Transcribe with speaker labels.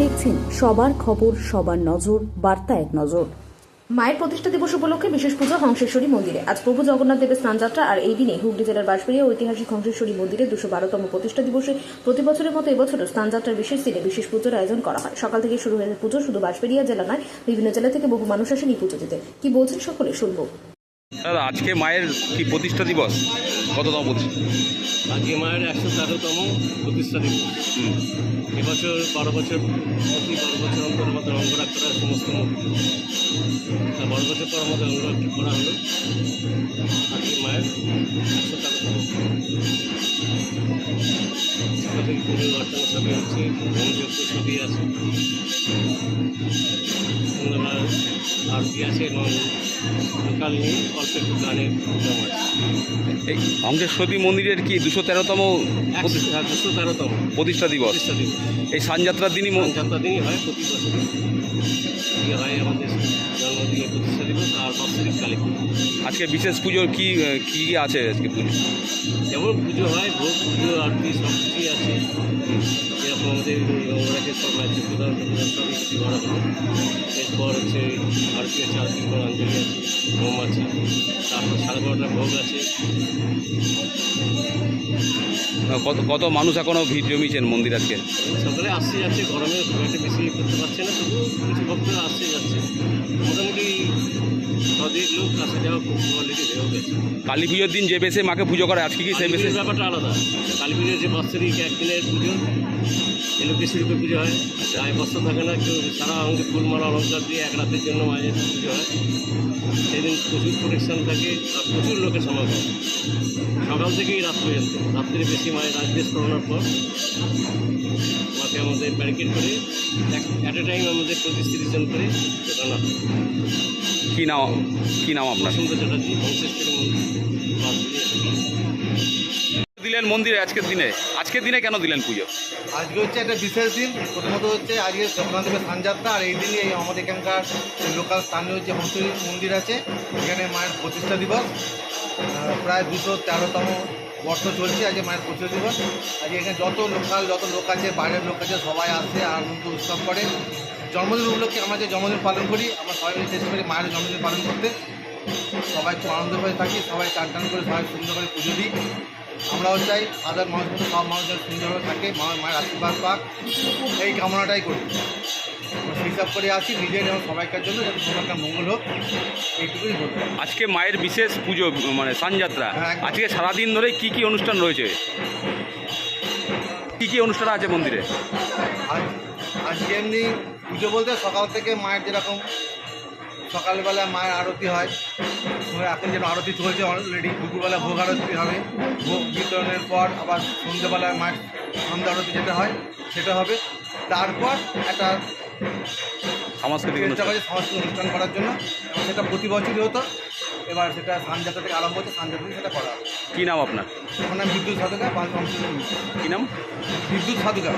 Speaker 1: দেখছেন সবার খবর, সবার নজর, বার্তা এক নজর। মায়ের প্রতিষ্ঠা দিবস উপলক্ষে বিশেষ পুজো হংসেশ্বরী মন্দিরে। আজ প্রভু জগন্নাথ দেবের স্নানযাত্রা, আর এই দিনে হুগলি জেলার বাঁশবেড়িয়া ঐতিহাসিক হংসেশ্বরী মন্দিরে 212তম প্রতিষ্ঠা দিবসে প্রতি বছরের মতো এবছরও স্নানযাত্রার বিশেষ দিনে বিশেষ পুজোর আয়োজন করা হয়। সকাল থেকে শুরু হয়েছে পুজো। শুধু বাঁশবেড়িয়া জেলা নয়, বিভিন্ন জেলা থেকে বহু মানুষ আসেন এই পুজো দিতে। কি বলছেন সকলে শুনবো।
Speaker 2: দাদা, আজকে মায়ের কি প্রতিষ্ঠা দিবস? কততম প্রতিষ্ঠা?
Speaker 3: আজকে মায়ের 113তম প্রতিষ্ঠা দিবস। এবছর 12 বছর প্রতি 12 বছর অন্তর আমাদের অঙ্গরাগ করা সমস্ত মূর্তি, 12 বছর পর আমাদের অঙ্গরাগ করা হলো। আজকে মায়ের 113তম সকাল থেকে পুজো অর্চনা সবই হচ্ছে, হোমযজ্ঞ সবই আছে, সন্ধ্যাবেলা আরতি আছে এবং লোকাল নিয়ে অল্প একটু গানের প্রোগ্রাম আছে।
Speaker 2: এই হংসেশ্বরী মন্দিরের কি 213তম
Speaker 3: 213তম
Speaker 2: প্রতিষ্ঠা দিবস?
Speaker 3: প্রতিষ্ঠা দিবস
Speaker 2: এই স্নানযাত্রার দিনই
Speaker 3: যাত্রা দিনই হয়, প্রতি বছর হয় আমাদের জন্মদিনে প্রতিষ্ঠা দিবস আর বাৎসরিক কালী পুজো।
Speaker 2: আজকে বিশেষ পুজো কি কি আছে আজকে পুজো?
Speaker 3: যেমন পুজো হয়, ভোগ, পুজো, আরতি সব কিছুই আছে। যেরকম আমাদের অঙ্গরাগের সব আছে, প্রধান সবই কিছু করা হলো। এরপর হচ্ছে আরতি আছে, আরতির পর অঞ্জলি আছে, হোম আছে, তারপর 12:30 ভোগ আছে।
Speaker 2: কত মানুষ এখনো ভিড় জমিয়েছেন মন্দির আজকে?
Speaker 3: সকালে আসছে যাচ্ছে, গরমে খুব একটা বেশি করতে পারছে না, তবু কিছু ভক্তরা আসছে যাচ্ছে। মোটামুটি 100 লোক আসা যাওয়া খুব অলরেডি হয়ে গেছে।
Speaker 2: কালী পুজোর দিন যে বেশে মাকে পুজো করে, আজকে কি সেই বেশে?
Speaker 3: ব্যাপারটা আলাদা। কালী পুজোর যে বাৎসরিক একদিনের পুজো, এলোকেশ্বরী পুজো হয়, গায়ে বস্ত্র থাকে না, কেউ সারা অঙ্গে ফুলমালা অলঙ্কার দিয়ে এক রাতের জন্য মায়ের পুজো হয়। সেদিন প্রচুর প্রোটেকশন থাকে আর প্রচুর লোকের সমাগম, সকাল থেকেই রাত পর্যন্ত। রাত্রে বেশি মায়ের রাজবেশ করানোর পর মাকে আমাদের ব্যারিকেড করে অ্যাট এ টাইম আমাদের 25-30 জন করে দোকান হয়।
Speaker 2: কি নাম আপনার?
Speaker 3: বসন্ত চ্যাটার্জি, হংসেশ্বরী মন্দির
Speaker 2: দিলেন মন্দিরে আজকের দিনে কেন দিলেন পুজো?
Speaker 4: আজকে হচ্ছে একটা বিশেষ দিন। প্রথমত হচ্ছে আজকে জগন্নাথ দেবের স্নানযাত্রা, আর এই দিনই এই আমাদের এখানকার লোকাল স্থানীয় যে হংসেশ্বরী মন্দির আছে, এখানে মায়ের প্রতিষ্ঠা দিবস। প্রায় 213তম বর্ষ চলছে আজকে মায়ের প্রতিষ্ঠা দিবস। আজকে এখানে যত লোক আছে, বাইরের লোক আছে, সবাই আসে আনন্দ উৎসব করে। জন্মদিন উপলক্ষে আমরা যে জন্মদিন পালন করি, আমরা সবাই মিলে চেষ্টা করি মায়ের জন্মদিন পালন করতে। সবাই খুব আনন্দ করে থাকি, সবাই টান করে সবাই সুন্দর করে পুজো দিই। আমরাও চাই সাধারণ মানুষ মতো সব মানুষ যেন সুন্দরভাবে থাকে, মায়ের আশীর্বাদ পাক, এই কামনাটাই করি। হিসাব করে আসি নিজের এবং সবাইকার জন্য যাতে কোনো একটা মঙ্গল হোক, এইটুকুই বলবো।
Speaker 2: আজকে মায়ের বিশেষ পুজো মানে স্নানযাত্রা,
Speaker 4: হ্যাঁ, একদম।
Speaker 2: আজকে সারাদিন ধরে কি অনুষ্ঠান রয়েছে? কি অনুষ্ঠান আছে মন্দিরে?
Speaker 4: আজকে এমনি পুজো বলতে সকাল থেকে মায়ের যেরকম সকালবেলা মায়ের আরতি হয়, এখন যেন আরতি চলছে অলরেডি। দুপুরবেলা ভোগ আরতি হবে, ভোগ বিতরণের পর আবার সন্ধ্যেবেলায় মায়ের সন্ধ্যা আরতি যেটা হয় সেটা হবে। তারপর একটা
Speaker 2: সাংস্কৃতিক
Speaker 4: চেষ্টা
Speaker 2: অনুষ্ঠান।
Speaker 4: করছে সাংস্কৃতিক অনুষ্ঠান করার জন্য, এবং সেটা প্রতি বছরই হতো। এবার সেটা স্নানযাত্রা থেকে আরম্ভ হচ্ছে, স্নানযাত্রা থেকে সেটা করা হবে।
Speaker 2: কি নাম আপনার?
Speaker 4: আমার নাম বিদ্যুৎ সাধুকা,
Speaker 2: কি নাম?
Speaker 4: বিদ্যুৎ সাধুকা।